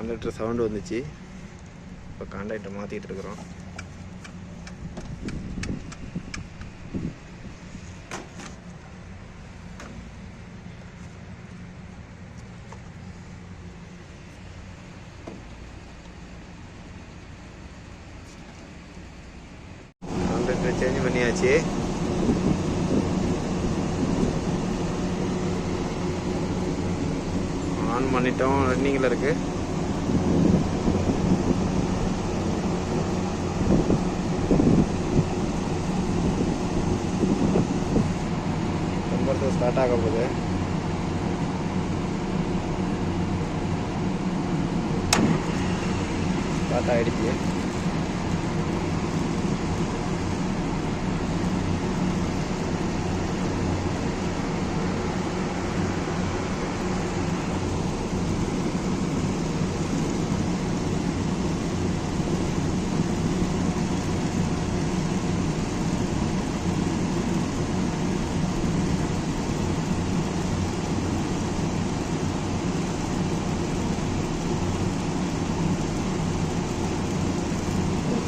Contractor sound வந்துச்சு. இப்போ contractor மாற்றிட்டு இருக்கிறோம். கான்ட்ராக்டர் சேஞ்ச் பண்ணியாச்சு. ஆன் பண்ணிட்டோம், ரன்னிங்கில் இருக்குது. கம்பர்சர் ஸ்டார்ட் ஆக போகுது. ஸ்டார்ட் ஆகிடுச்சு.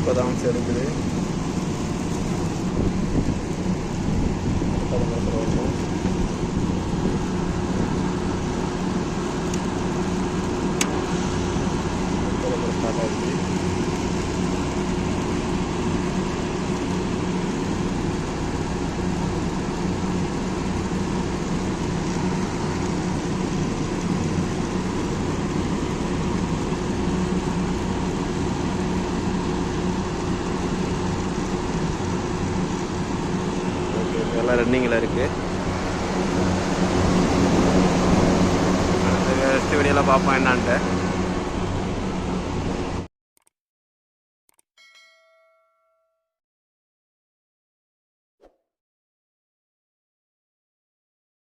இப்போதான் இருக்குது. ஸ்டார்ட் ஆகிடுச்சு. எல்லாம் ரன்னிங்கில் இருக்குது. அடுத்த வீடியோவில் பார்ப்போம் என்னான்ட்டு.